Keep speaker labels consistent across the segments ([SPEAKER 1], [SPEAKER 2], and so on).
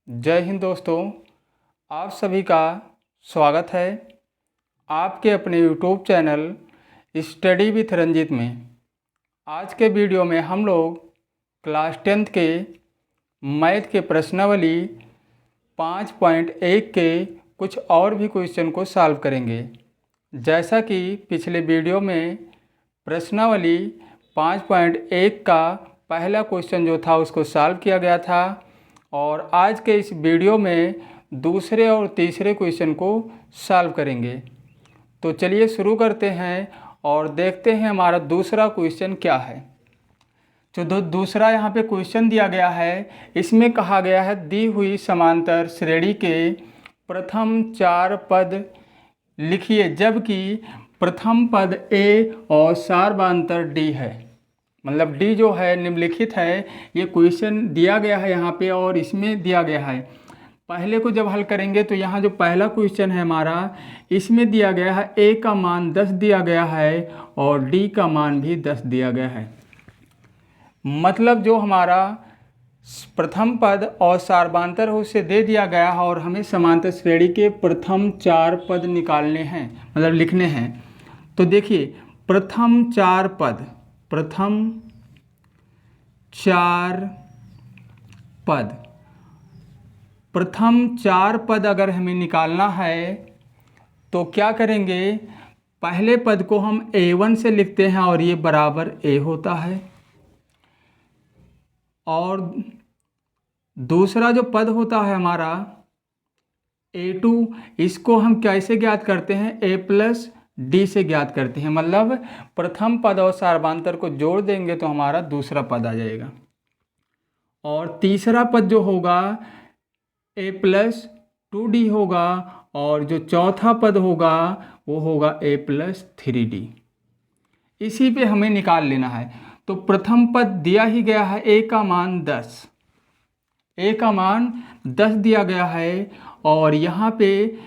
[SPEAKER 1] जय हिंद दोस्तों, आप सभी का स्वागत है आपके अपने YouTube channel study with Ranjit में। आज के वीडियो में हम लोग क्लास 10th के मैथ के प्रश्नावली 5.1 के कुछ और भी क्वेश्चन को सॉल्व करेंगे। जैसा कि पिछले वीडियो में प्रश्नावली 5.1 का पहला क्वेश्चन जो था उसको सॉल्व किया गया था, और आज के इस वीडियो में दूसरे और तीसरे क्वेश्चन को सॉल्व करेंगे। तो चलिए शुरू करते हैं और देखते हैं हमारा दूसरा क्वेश्चन क्या है। जो दूसरा यहाँ पे क्वेश्चन दिया गया है, इसमें कहा गया है दी हुई समांतर श्रेणी के प्रथम 4 पद लिखिए, जबकि प्रथम पद ए और सार्वधातुक डी है। मतलब डी जो है निम्नलिखित है, ये क्वेश्चन दिया गया है यहाँ पे और इसमें दिया गया है। पहले को जब हल करेंगे तो यहाँ जो पहला क्वेश्चन है हमारा, इसमें दिया गया है ए का मान 10 दिया गया है और डी का मान भी 10 दिया गया है। मतलब जो हमारा प्रथम पद और सार्वधातुक है उसे दे दिया गया है और हमें समांतर श्रेणी के प्रथम 4 पद निकालने हैं, मतलब लिखने हैं। तो देखिए प्रथम 4 पद, प्रथम 4 पद, प्रथम 4 पद अगर हमें निकालना है तो क्या करेंगे, पहले पद को हम a1 से लिखते हैं और ये बराबर a होता है, और दूसरा जो पद होता है हमारा a2, इसको हम कैसे ज्ञात करते हैं, a प्लस डी से ज्ञात करते हैं। मतलब प्रथम पद और सार्वधातुक को जोड़ देंगे तो हमारा दूसरा पद आ जाएगा, और तीसरा पद जो होगा a प्लस 2d होगा, और जो चौथा पद होगा वो होगा a प्लस 3d। इसी पे हमें निकाल लेना है। तो प्रथम पद दिया ही गया है a का मान 10, a का मान 10 दिया गया है, और यहाँ पे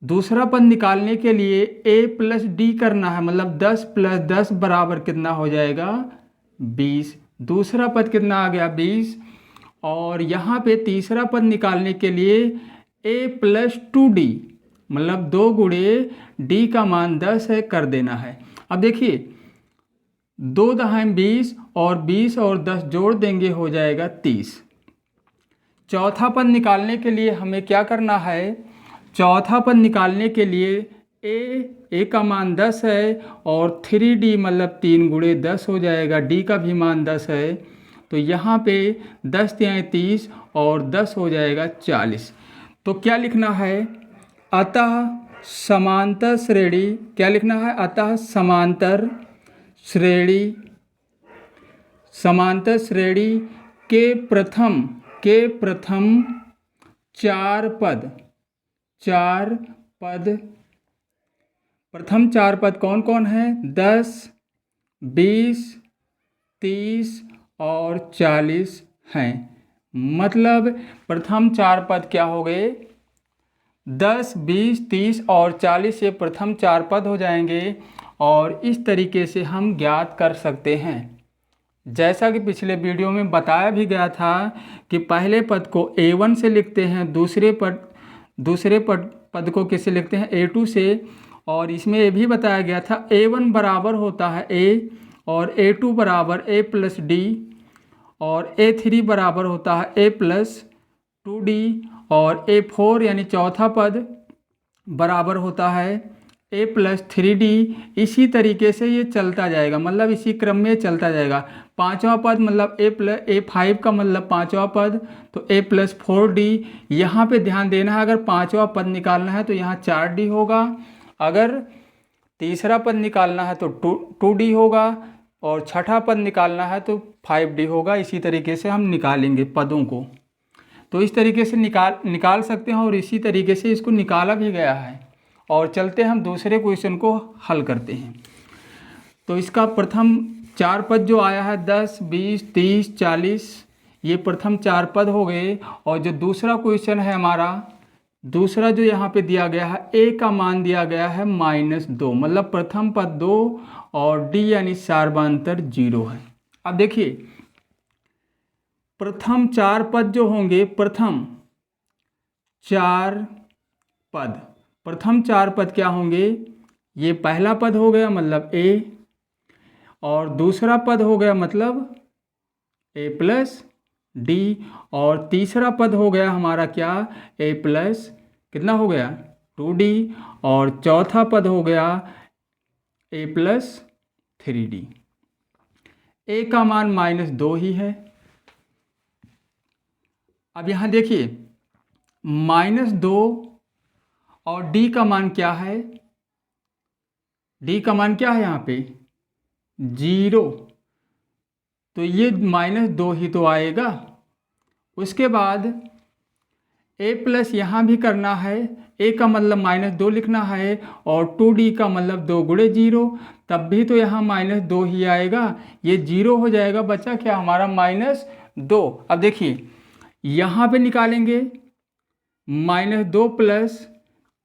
[SPEAKER 1] दूसरा पद निकालने के लिए a प्लस डी करना है। मतलब 10 प्लस 10 बराबर कितना हो जाएगा, 20। दूसरा पद कितना आ गया, 20। और यहाँ पे तीसरा पद निकालने के लिए a प्लस 2d, मतलब 2 गुणे d का मान 10 है, कर देना है। अब देखिए 2 दहाई 20 और 20 और 10 जोड़ देंगे हो जाएगा 30। चौथा पद निकालने के लिए हमें क्या करना है, चौथा पद निकालने के लिए a का मान 10 है और 3d मतलब 3 गुणे 10 हो जाएगा, d का भी मान 10 है। तो यहाँ पे 10 तिहाई 30 और 10 हो जाएगा 40। तो क्या लिखना है, अतः समांतर श्रेणी, क्या लिखना है, अतः समांतर श्रेणी के प्रथम 4 पद, प्रथम 4 पद कौन कौन है, 10, 20, 30 और 40 हैं। मतलब प्रथम 4 पद क्या हो गए, 10, 20, 30 और 40 ये प्रथम 4 पद हो जाएंगे, और इस तरीके से हम ज्ञात कर सकते हैं। जैसा कि पिछले वीडियो में बताया भी गया था कि पहले पद को a1 से लिखते हैं, दूसरे पद को किससे लिखते हैं, a2 से। और इसमें ये भी बताया गया था a1 बराबर होता है a, और a2 बराबर a प्लस डी, और a3 बराबर होता है a प्लस 2d, और a4 यानी चौथा पद बराबर होता है a प्लस 3d। इसी तरीके से ये चलता जाएगा, मतलब इसी क्रम में चलता जाएगा। पांचवा पद मतलब a5 का मतलब पांचवा पद, तो a प्लस 4d। यहाँ पे ध्यान देना है, अगर पांचवा पद निकालना है तो यहाँ 4d होगा, अगर तीसरा पद निकालना है तो 2d होगा, और छठा पद निकालना है तो 5d होगा। इसी तरीके से हम निकालेंगे पदों को। तो इस तरीके से निकाल सकते हैं, और इसी तरीके से इसको निकाला भी गया है। और चलते हम दूसरे क्वेश्चन को हल करते हैं। तो इसका प्रथम 4 पद जो आया है 10, 20, 30, 40, ये प्रथम 4 पद हो गए। और जो दूसरा क्वेश्चन है हमारा, दूसरा जो यहाँ पे दिया गया है a का मान दिया गया है -2, मतलब प्रथम पद 2 और d यानी सार्वधातुक 0 है। अब देखिए प्रथम चार पद जो होंगे, प्रथम चार पद क्या होंगे? ये पहला पद हो गया मतलब ए, और दूसरा पद हो गया मतलब ए प्लस डी, और तीसरा पद हो गया हमारा क्या? ए प्लस कितना हो गया? 2d, और चौथा पद हो गया ए प्लस 3d। ए का मान -2 ही है। अब यहाँ देखिए -2 और d का मान क्या है? d का मान क्या है यहाँ पे? 0, तो ये -2 ही तो आएगा। उसके बाद a प्लस यहाँ भी करना है, a का मतलब -2 लिखना है, और 2d का मतलब 2 गुणे 0, तब भी तो यहाँ -2 ही आएगा। ये 0 हो जाएगा, बचा क्या हमारा? -2। अब देखिए यहाँ पे निकालेंगे -2 प्लस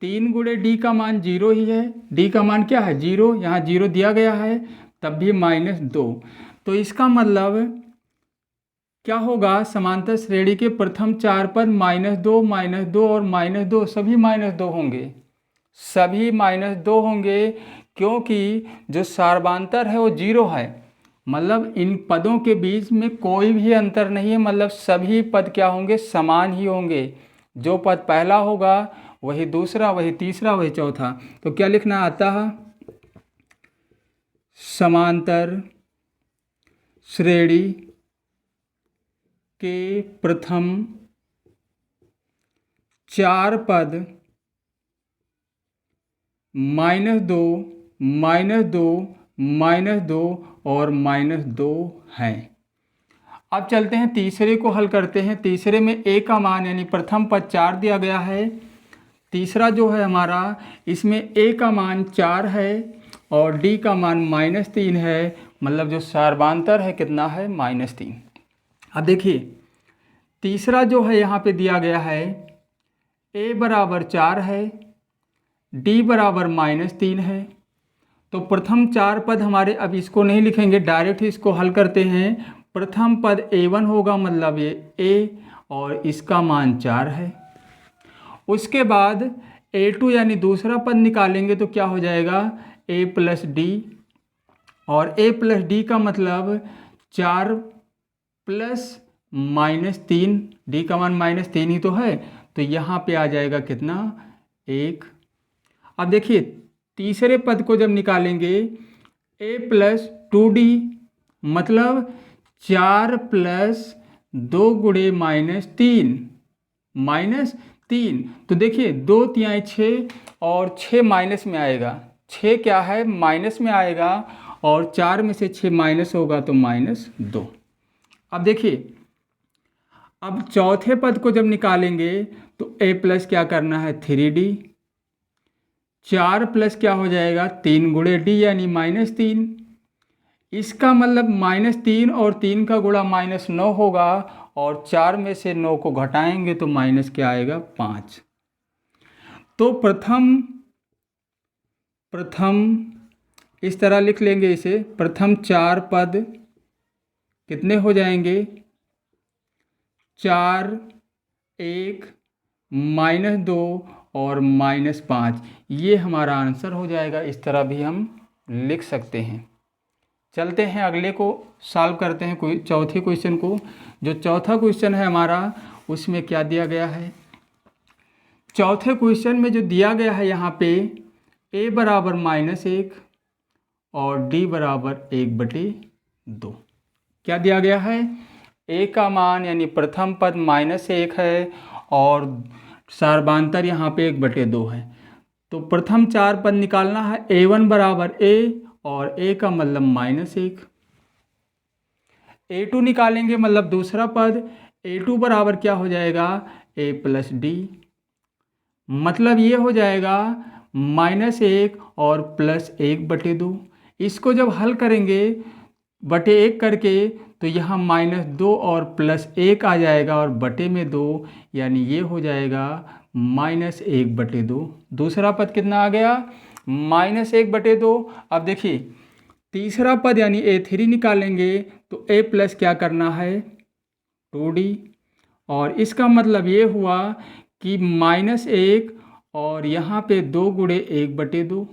[SPEAKER 1] 3 गुणे d का मान 0 ही है। d का मान क्या है? 0, यहाँ 0 दिया गया है, तब भी -2। तो इसका मतलब क्या होगा? समांतर श्रेणी के प्रथम चार पद -2, -2 और -2 सभी -2 होंगे, सभी -2 होंगे, क्योंकि जो सार्वधातर है वो 0 है। मतलब इन पदों के बीच में कोई भी अंतर नहीं है, मतलब सभी पद क्या होंगे? समान ही होंगे। जो पद पहला होगा वही दूसरा, वही तीसरा, वही चौथा। तो क्या लिखना आता है? समांतर श्रेणी के प्रथम चार पद -2, -2, -2 और -2 हैं। अब चलते हैं तीसरे को हल करते हैं। तीसरे में a का मान यानी प्रथम पद 4 दिया गया है। तीसरा जो है हमारा, इसमें a का मान 4 है और d का मान -3 है, मतलब जो सार्वधातर है कितना है? -3। अब देखिए तीसरा जो है यहाँ पे दिया गया है, a बराबर 4 है, d बराबर -3 है। तो प्रथम चार पद हमारे, अब इसको नहीं लिखेंगे, डायरेक्ट इसको हल करते हैं। प्रथम पद a1 होगा, मतलब ये a, और इसका मान 4 है। उसके बाद a2 यानी दूसरा पद निकालेंगे तो क्या हो जाएगा? a प्लस डी, और a प्लस डी का मतलब 4 प्लस -3, d का मान -3 ही तो है, तो यहाँ पे आ जाएगा कितना? 1। अब देखिए तीसरे पद को जब निकालेंगे, a प्लस 2d मतलब 4 प्लस 2 गुणे -3, तो देखिए 2 तिहाई 6 और 6 माइनस में आएगा। 6 क्या है? माइनस में आएगा, और 4 में से 6 माइनस होगा तो -2। अब देखिए अब चौथे पद को जब निकालेंगे तो a प्लस क्या करना है? 3d, 4 प्लस क्या हो जाएगा? 3 गुणे d यानी -3। इसका मतलब -3 और 3 का गुणा -9 होगा, और 4 में से 9 को घटाएंगे तो माइनस क्या आएगा? 5। तो प्रथम इस तरह लिख लेंगे इसे। प्रथम चार पद कितने हो जाएंगे? 4, 1, -2 और -5। ये हमारा आंसर हो जाएगा। इस तरह भी हम लिख सकते हैं। चलते हैं अगले को सॉल्व करते हैं, कोई चौथे क्वेश्चन को। जो चौथा क्वेश्चन है हमारा, उसमें क्या दिया गया है? चौथे क्वेश्चन में जो दिया गया है यहाँ पे, a बराबर -1 और d बराबर 1/2। क्या दिया गया है? a का मान यानी प्रथम पद -1 है, और सार्वधातर यहाँ पे 1/2 है। तो प्रथम चार पद निकालना है। a1 बराबर a, और a का मतलब -1। a2 निकालेंगे, मतलब दूसरा पद। a2 बराबर क्या हो जाएगा? a प्लस डी, मतलब ये हो जाएगा -1 और +1/2। इसको जब हल करेंगे बटे 1 करके, तो यहाँ -2 और +1 आ जाएगा, और बटे में 2, यानी ये हो जाएगा -1/2। दूसरा पद कितना आ गया? -1/2। अब देखिए तीसरा पद यानी a3 निकालेंगे, तो a प्लस क्या करना है? 2D, और इसका मतलब ये हुआ कि -1 और यहाँ पे 2 गुणे 1/2,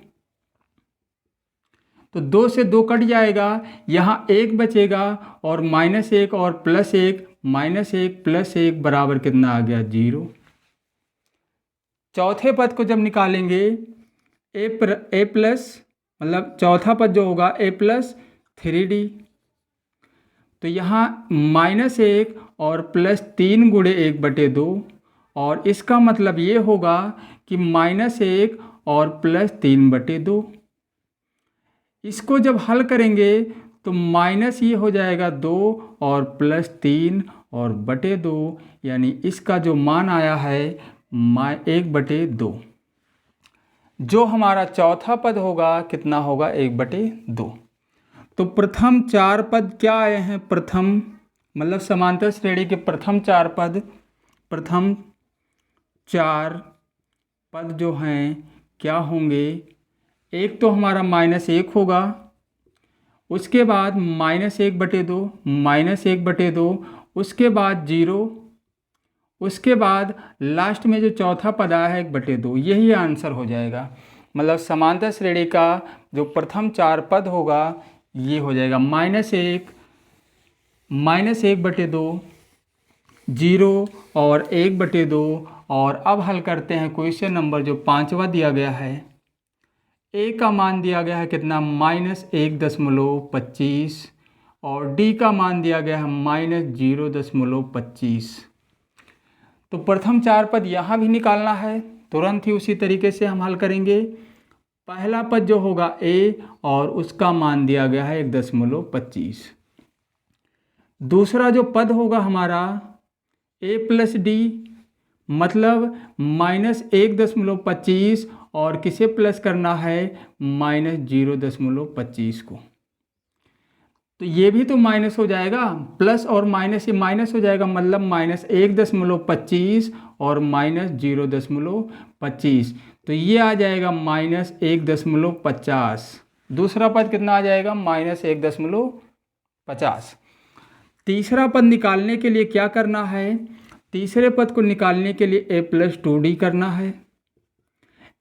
[SPEAKER 1] तो 2 से 2 कट जाएगा, यहाँ 1 बचेगा और -1 और +1, -1 + 1 बराबर कितना आ गया 0। चौथे पद को जब निकालेंगे a प्लस, मतलब चौथा पद जो होगा a + 3D, तो यहाँ -1 और +3 गुणे 1/2, और इसका मतलब ये होगा कि -1 और +3/2। इसको जब हल करेंगे तो माइनस ये हो जाएगा 2 और +3 और /2, यानी इसका जो मान आया है 1/2। जो हमारा चौथा पद होगा कितना होगा 1/2। तो प्रथम 4 पद क्या आए हैं, प्रथम मतलब समांतर श्रेणी के प्रथम 4 पद, प्रथम 4 पद जो हैं क्या होंगे, एक तो हमारा -1 होगा, उसके बाद -1/2, -1/2, उसके बाद 0, उसके बाद लास्ट में जो चौथा पद आया है 1/2, यही आंसर हो जाएगा। मतलब समांतर श्रेणी का जो प्रथम 4 पद होगा ये हो जाएगा -1, -1/2, 0 और 1/2। और अब हल करते हैं क्वेश्चन नंबर जो 5वां दिया गया है। ए का मान दिया गया है कितना -1.25 और डी का मान दिया गया है -0.25। तो प्रथम 4 पद यहाँ भी निकालना है, तुरंत ही उसी तरीके से हम हल करेंगे। पहला पद जो होगा ए और उसका मान दिया गया है 1.25। दूसरा जो पद होगा हमारा a + d, मतलब -1.25 और किसे प्लस करना है -0.25 को, तो ये भी तो माइनस हो जाएगा, प्लस और माइनस ये माइनस हो जाएगा, मतलब -1.25 और -0.25, तो ये आ जाएगा -1.50। दूसरा पद कितना आ जाएगा -1.50। तीसरा पद निकालने के लिए क्या करना है, तीसरे पद को निकालने के लिए a + 2d करना है।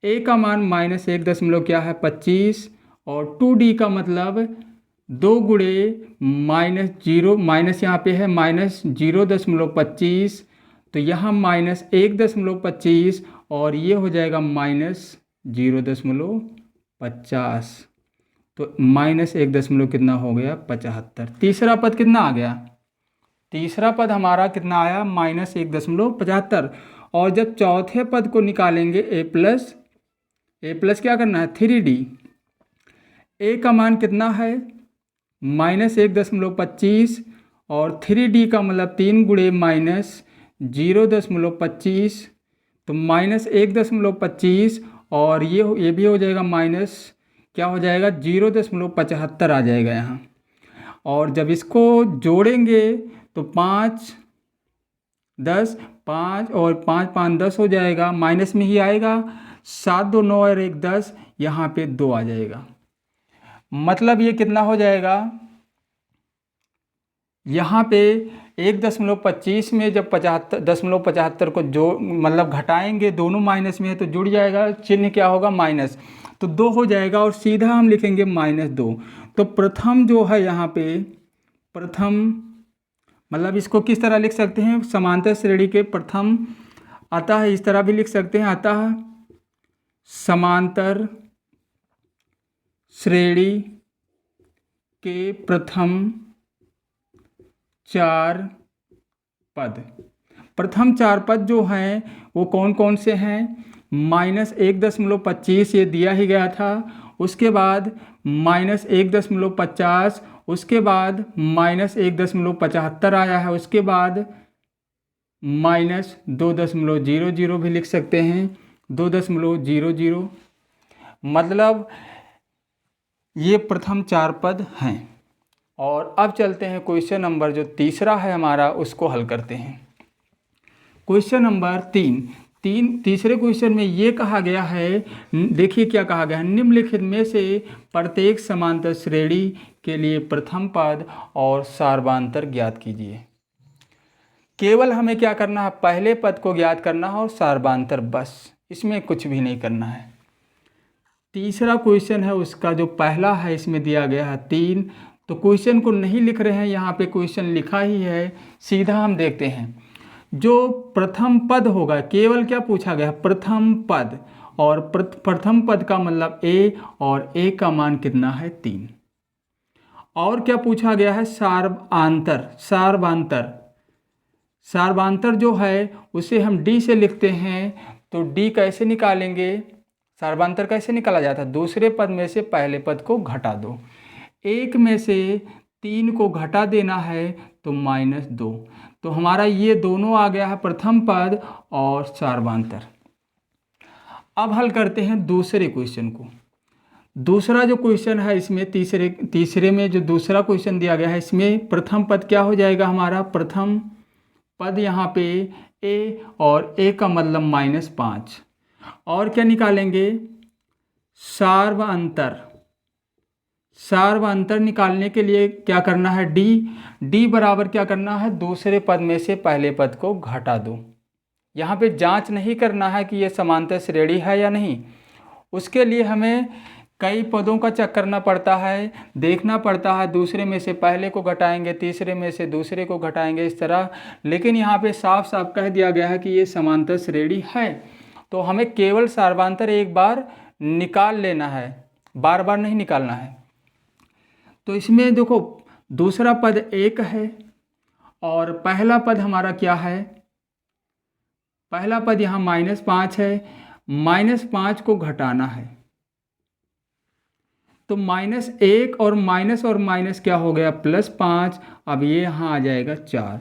[SPEAKER 1] a का मान -1 क्या है 25 और 2d का मतलब 2 गुणे -0, माइनस यहाँ पे है -0.25, तो यहाँ -1.25 और ये हो जाएगा -0.50, तो -1 कितना हो गया 75। तीसरा पद कितना आ गया, तीसरा पद हमारा कितना आया -1.75। और जब चौथे पद को निकालेंगे a प्लस क्या करना है 3d, a का मान कितना है -1.25 और 3d का मतलब 3 गुणे -0.25, तो -1.25 और ये भी हो जाएगा माइनस क्या हो जाएगा 0.75 आ जाएगा यहाँ। और जब इसको जोड़ेंगे तो 5 10, 5 और 5 5 10 हो जाएगा, माइनस में ही आएगा, 7 2 9 और 1 10, यहाँ पे 2 आ जाएगा। मतलब ये कितना हो जाएगा, यहाँ पे 1.25 में जब 75.75 को जो मतलब घटाएंगे, दोनों माइनस में है तो जुड़ जाएगा, चिन्ह क्या होगा माइनस, तो 2 हो जाएगा और सीधा हम लिखेंगे -2। तो प्रथम जो है यहाँ पे प्रथम, मतलब इसको किस तरह लिख सकते हैं, समांतर श्रेणी के प्रथम, अतः इस तरह भी लिख सकते हैं, अतः समांतर श्रेणी के प्रथम 4 पद, प्रथम 4 पद जो हैं वो कौन कौन से हैं, -1.25 ये दिया ही गया था, उसके बाद -1.50, उसके बाद -1.75 आया है, उसके बाद -2.00 भी लिख सकते हैं, 2.00, मतलब ये प्रथम 4 पद हैं। और अब चलते हैं क्वेश्चन नंबर जो तीसरा है हमारा, उसको हल करते हैं। क्वेश्चन नंबर 3, तीसरे क्वेश्चन में ये कहा गया है, देखिए क्या कहा गया है, निम्नलिखित में से प्रत्येक समांतर श्रेणी के लिए प्रथम पद और सार्वधातुक ज्ञात कीजिए। केवल हमें क्या करना है, पहले पद को ज्ञात करना है और सार्वधातुक, बस, इसमें कुछ भी नहीं करना है। तीसरा क्वेश्चन है, उसका जो पहला है इसमें दिया गया है 3, तो क्वेश्चन को नहीं लिख रहे हैं, यहाँ पे क्वेश्चन लिखा ही है, सीधा हम देखते हैं। जो प्रथम पद होगा, केवल क्या पूछा गया, प्रथम पद, और प्रथम पद का मतलब a, और a का मान कितना है 3। और क्या पूछा गया है, सार्वधातुक। सार्वधातुक जो है उसे हम d से लिखते हैं, तो d कैसे निकालेंगे, सार्वधातुक कैसे निकाला जाता है, दूसरे पद में से पहले पद को घटा दो, 1 में से 3 को घटा देना है तो -2, तो हमारा ये दोनों आ गया है, प्रथम पद और सार्वधातुक। अब हल करते हैं दूसरे क्वेश्चन को। दूसरा जो क्वेश्चन है इसमें तीसरे में जो दूसरा क्वेश्चन दिया गया है, इसमें प्रथम पद क्या हो जाएगा हमारा, प्रथम पद यहाँ पे a, और a का मतलब -5, और क्या निकालेंगे, सार्वधातुक निकालने के लिए क्या करना है, d बराबर क्या करना है, दूसरे पद में से पहले पद को घटा दो। यहाँ पे जांच नहीं करना है कि ये समांतर श्रेणी है या नहीं, उसके लिए हमें कई पदों का चेक करना पड़ता है, देखना पड़ता है, दूसरे में से पहले को घटाएंगे, तीसरे में से दूसरे को घटाएंगे, इस तरह। लेकिन यहाँ पे साफ साफ कह दिया गया है कि ये समांतर श्रेणी है, तो हमें केवल सार्वधातुक एक बार निकाल लेना है, बार बार नहीं निकालना है। तो इसमें देखो दूसरा पद 1 है और पहला पद हमारा क्या है, पहला पद यहाँ -5 है, -5 को घटाना है, तो -1 और माइनस क्या हो गया, +5, अब ये यहाँ आ जाएगा 4।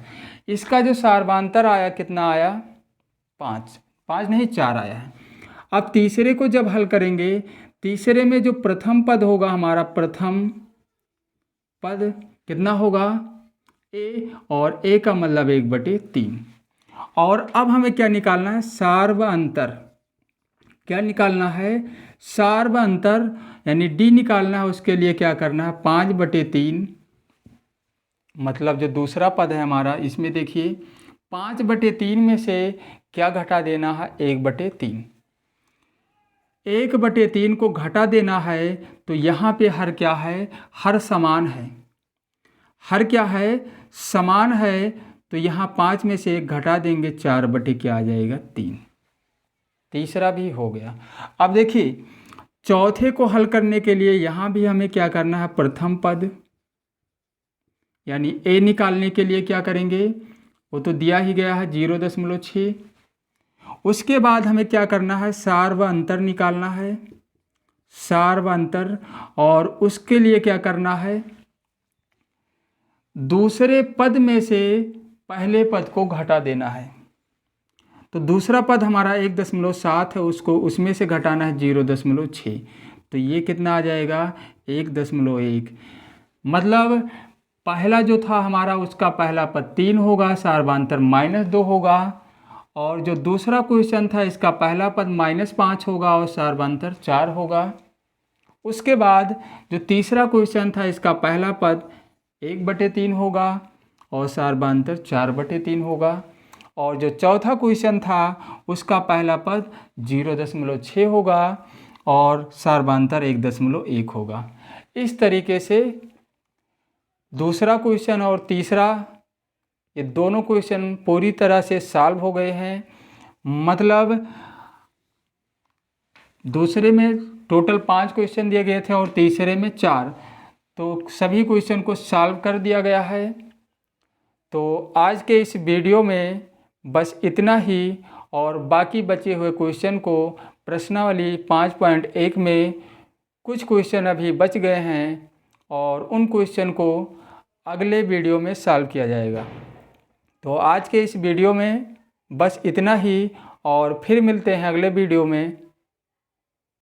[SPEAKER 1] इसका जो सार्वधातुक आया कितना आया, 5 नहीं 4 आया है। अब तीसरे को जब हल करेंगे, तीसरे में जो प्रथम पद होगा हमारा, प्रथम पद कितना होगा, a, और a का मतलब 1/3। और अब हमें क्या निकालना है, सार्वधातुक, क्या निकालना है, सार्वधातुक यानी d निकालना है। उसके लिए क्या करना है, 5/3, मतलब जो दूसरा पद है हमारा, इसमें देखिए 5/3 में से क्या घटा देना है, 1/3, 1/3 को घटा देना है, तो यहाँ पे हर क्या है, हर समान है, हर क्या है, समान है, तो यहाँ 5 में से 1 घटा देंगे, 4 क्या आ जाएगा 3। तीसरा भी हो गया। अब देखिए चौथे को हल करने के लिए यहाँ भी हमें क्या करना है, प्रथम पद यानी a निकालने के लिए क्या करेंगे, वो तो दिया ही गया है 0.6। उसके बाद हमें क्या करना है, सार्वधातुक निकालना है, सार्वधातुक, और उसके लिए क्या करना है, दूसरे पद में से पहले पद को घटा देना है। तो दूसरा पद हमारा 1.7 है, उसको उसमें से घटाना है 0.6, तो ये कितना आ जाएगा, 1.1। मतलब पहला जो था हमारा, उसका पहला पद 3 होगा, सार्वधातुक -2 होगा, और जो दूसरा क्वेश्चन था इसका पहला पद -5 होगा और सार्वधातुक 4 होगा। उसके बाद जो तीसरा क्वेश्चन था, इसका पहला पद 1/3 होगा और सार्वधातुक 4/3 होगा, और जो चौथा क्वेश्चन था उसका पहला पद 0.6 होगा और सार्वधातुक 1.1 होगा। इस तरीके से दूसरा क्वेश्चन और तीसरा, ये दोनों क्वेश्चन पूरी तरह से सॉल्व हो गए हैं। मतलब दूसरे में टोटल 5 क्वेश्चन दिए गए थे और तीसरे में 4, तो सभी क्वेश्चन को सॉल्व कर दिया गया है। तो आज के इस वीडियो में बस इतना ही, और बाकी बचे हुए क्वेश्चन को प्रश्नावली 5.1 में कुछ क्वेश्चन अभी बच गए हैं, और उन क्वेश्चन को अगले वीडियो में सॉल्व किया जाएगा। तो आज के इस वीडियो में बस इतना ही, और फिर मिलते हैं अगले वीडियो में।